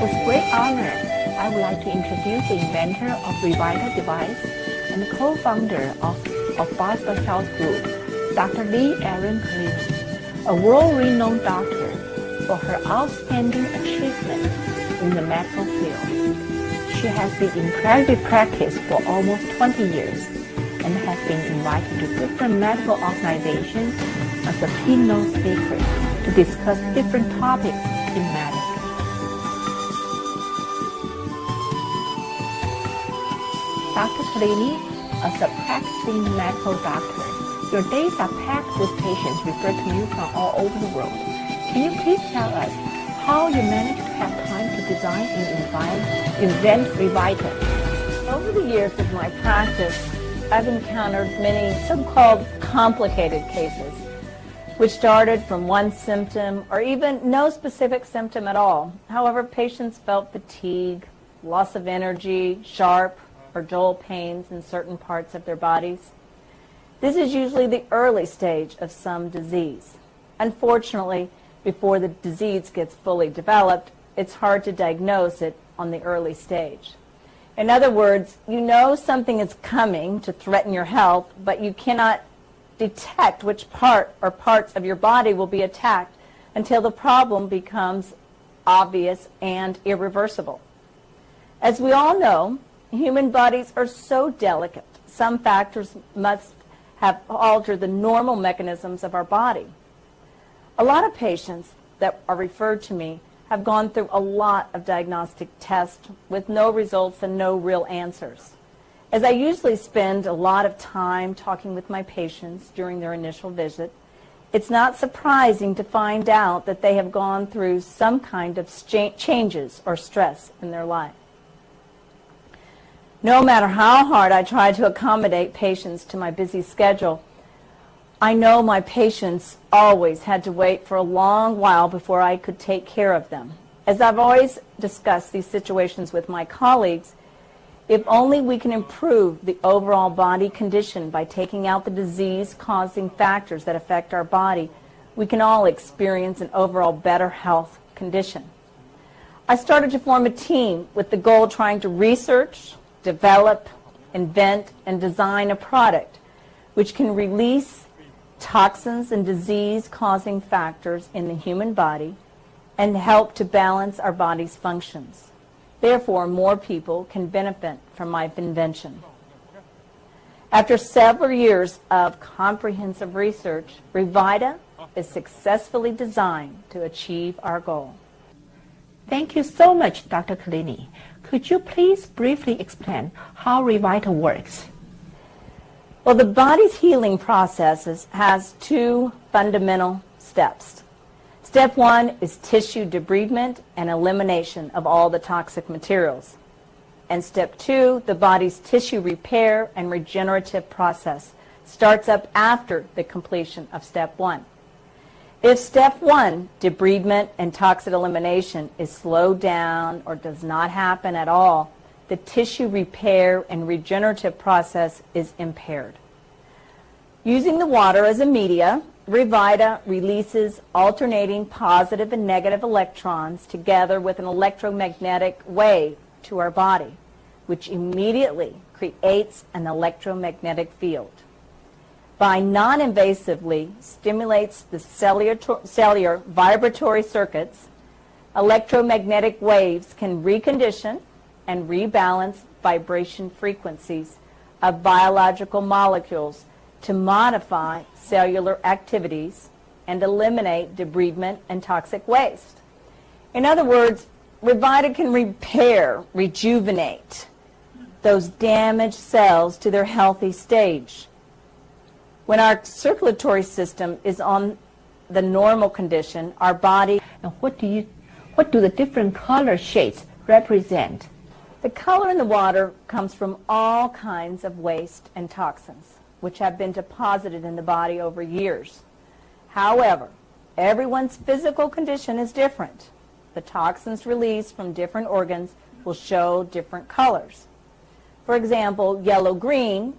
With great honor, I would like to introduce the inventor of Revita device and co-founder of Boston Health Group, Dr. Lee Erin Collini, a world-renowned doctor for her outstanding achievement in the medical field. She has been in private practice for almost 20 years and has been invited to different medical organizations as a keynote speaker to discuss different topics in medicine. Dr. Collini, as a practicing medical doctor, your days are packed with patients referred to you from all over the world. Can you please tell us how you manage to have time to design and invent Revita? Over the years of my practice, I've encountered many so-called complicated cases, which started from one symptom or even no specific symptom at all. However, patients felt fatigue, loss of energy, sharp or dull pains in certain parts of their bodies. This is usually the early stage of some disease. Unfortunately, before the disease gets fully developed, it's hard to diagnose it on the early stage. In other words, you know something is coming to threaten your health, but you cannot detect which part or parts of your body will be attacked until the problem becomes obvious and irreversible. As we all know, human bodies are so delicate. Some factors must have altered the normal mechanisms of our body. A lot of patients that are referred to me have gone through a lot of diagnostic tests with no results and no real answers. As I usually spend a lot of time talking with my patients during their initial visit, it's not surprising to find out that they have gone through some kind of changes or stress in their life. No matter how hard I try to accommodate patients to my busy schedule, I know my patients always had to wait for a long while before I could take care of them. As I've always discussed these situations with my colleagues, if only we can improve the overall body condition by taking out the disease-causing factors that affect our body, we can all experience an overall better health condition. I started to form a team with the goal of trying to research, develop, invent, and design a product which can release toxins and disease-causing factors in the human body and help to balance our body's functions. Therefore, more people can benefit from my invention. After several years of comprehensive research, Revita is successfully designed to achieve our goal. Thank you so much, Dr. Collini. Could you please briefly explain how Revita works? Well, the body's healing processes has two fundamental steps. Step one is tissue debridement and elimination of all the toxic materials. And step two, the body's tissue repair and regenerative process, starts up after the completion of step one. If step one, debridement and toxin elimination, is slowed down or does not happen at all, the tissue repair and regenerative process is impaired. Using the water as a media, Revita releases alternating positive and negative electrons together with an electromagnetic wave to our body, which immediately creates an electromagnetic field. By non-invasively stimulates the cellular vibratory circuits, electromagnetic waves can recondition and rebalance vibration frequencies of biological molecules to modify cellular activities and eliminate debridement and toxic waste. In other words, Revita can repair, rejuvenate those damaged cells to their healthy stage. When our circulatory system is on the normal condition, our body... And what do the different color shades represent? The color in the water comes from all kinds of waste and toxins, which have been deposited in the body over years. However, everyone's physical condition is different. The toxins released from different organs will show different colors. For example, yellow-green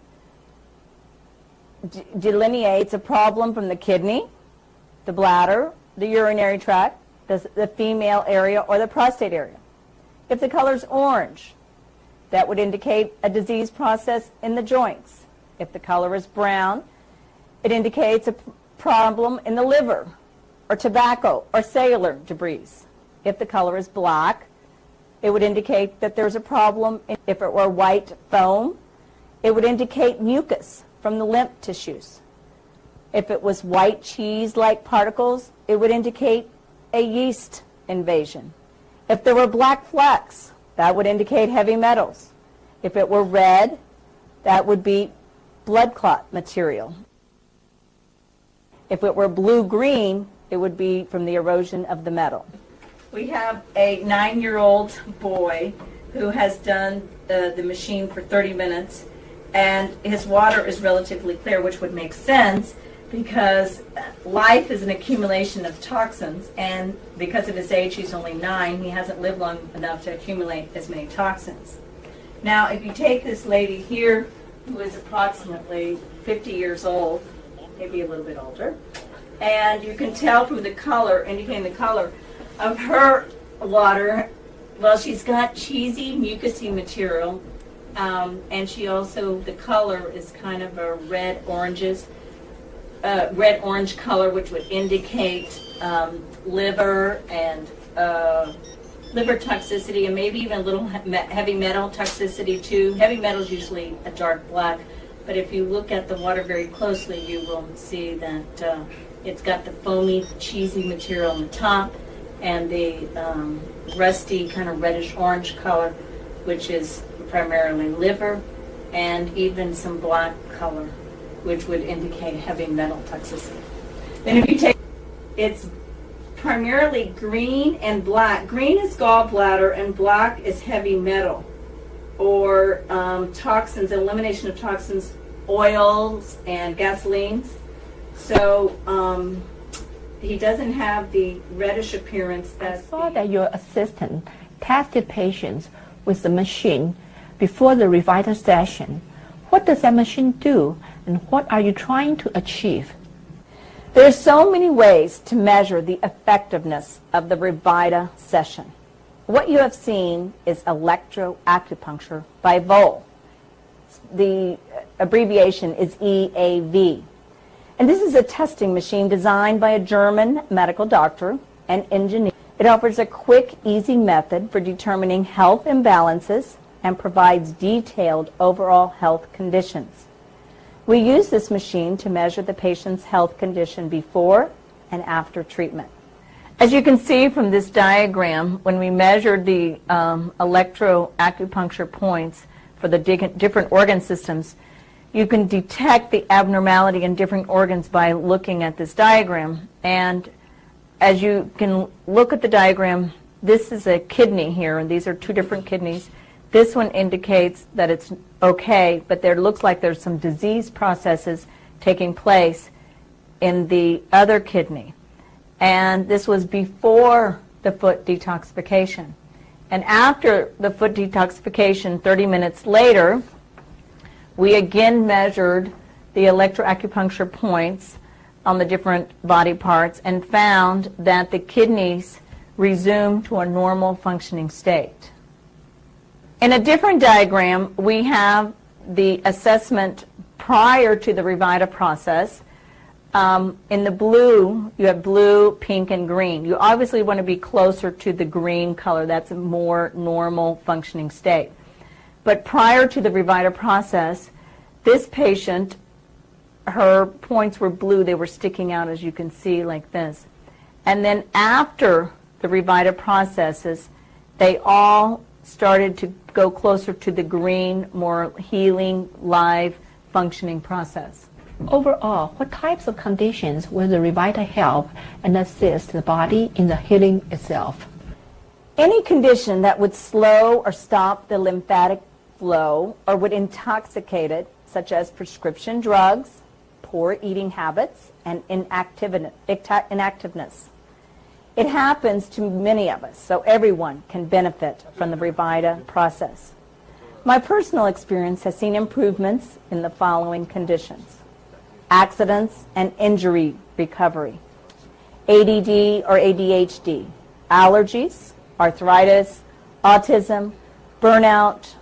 delineates a problem from the kidney, the bladder, the urinary tract, the female area, or the prostate area. If the color is orange, that would indicate a disease process in the joints. If the color is brown, it indicates a problem in the liver, or tobacco, or cellular debris. If the color is black, it would indicate that there's a problem. If it were white foam, it would indicate mucus from the lymph tissues. If it was white cheese-like particles, it would indicate a yeast invasion. If there were black flecks, that would indicate heavy metals. If it were red, that would be blood clot material. If it were blue-green, it would be from the erosion of the metal. We have a 9-year-old boy who has done the machine for 30 minutes, and his water is relatively clear, which would make sense because life is an accumulation of toxins, and because of his age, he's only 9, he hasn't lived long enough to accumulate as many toxins. Now, if you take this lady here, who is approximately 50 years old, maybe a little bit older, and you can tell from the color, indicating the color of her water, well, she's got cheesy, mucousy material, and she also, the color is kind of a red-orange color, which would indicate liver and liver toxicity, and maybe even a little heavy metal toxicity too. Heavy metal is usually a dark black, but if you look at the water very closely, you will see that it's got the foamy, cheesy material on the top, and the rusty, kind of reddish-orange color, which is primarily liver, and even some black color, which would indicate heavy metal toxicity. Then if you take, it's primarily green and black. Green is gallbladder, and black is heavy metal, or toxins, elimination of toxins, oils, and gasolines. So he doesn't have the reddish appearance. I saw that your assistant tested patients with the machine before the Revita session. What does that machine do, and what are you trying to achieve? There are so many ways to measure the effectiveness of the Revita session. What you have seen is electroacupuncture by Voll. The abbreviation is EAV. And this is a testing machine designed by a German medical doctor and engineer. It offers a quick, easy method for determining health imbalances and provides detailed overall health conditions. We use this machine to measure the patient's health condition before and after treatment. As you can see from this diagram, when we measured the electroacupuncture points for the different organ systems, you can detect the abnormality in different organs by looking at this diagram. And as you can look at the diagram, this is a kidney here, and these are two different kidneys. This one indicates that it's okay, but there looks like there's some disease processes taking place in the other kidney. And this was before the foot detoxification. And after the foot detoxification, 30 minutes later, we again measured the electroacupuncture points on the different body parts and found that the kidneys resumed to a normal functioning state. In a different diagram, we have the assessment prior to the Revita process. In the blue, you have blue, pink, and green. You obviously want to be closer to the green color. That's a more normal functioning state. But prior to the Revita process, this patient, her points were blue. They were sticking out, as you can see, like this. And then after the Revita processes, they all started to go closer to the green, more healing, live, functioning process. Overall, what types of conditions will the Revita help and assist the body in the healing itself? Any condition that would slow or stop the lymphatic flow or would intoxicate it, such as prescription drugs, poor eating habits, and inactiveness. It happens to many of us, so everyone can benefit from the Revita process. My personal experience has seen improvements in the following conditions: accidents and injury recovery, ADD or ADHD, allergies, arthritis, autism, burnout,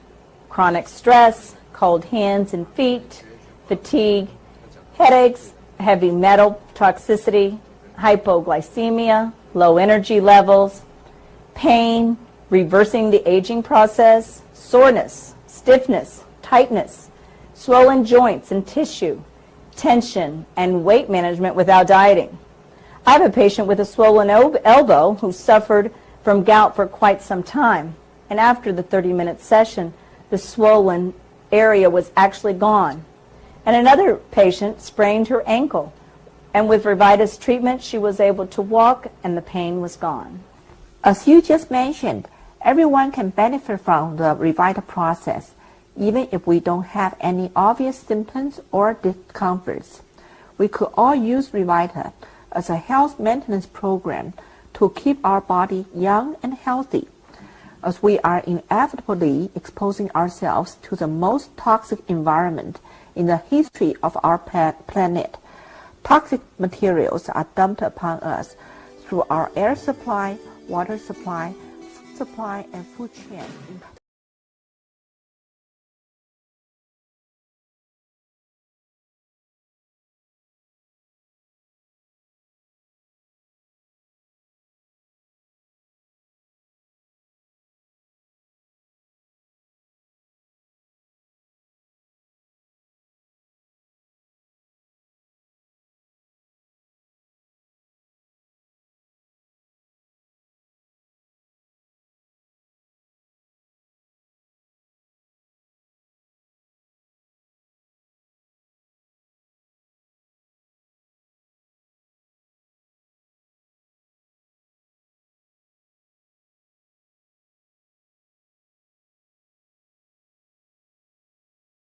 chronic stress, cold hands and feet, fatigue, headaches, heavy metal toxicity, hypoglycemia, low energy levels, pain, reversing the aging process, soreness, stiffness, tightness, swollen joints and tissue, tension, and weight management without dieting. I have a patient with a swollen elbow who suffered from gout for quite some time, and after the 30-minute session, the swollen area was actually gone. And another patient sprained her ankle, and with Revitas treatment, she was able to walk and the pain was gone. As you just mentioned, everyone can benefit from the Revita process, even if we don't have any obvious symptoms or discomforts. We could all use Revita as a health maintenance program to keep our body young and healthy, as we are inevitably exposing ourselves to the most toxic environment in the history of our planet. Toxic materials are dumped upon us through our air supply, water supply, food supply, and food chain.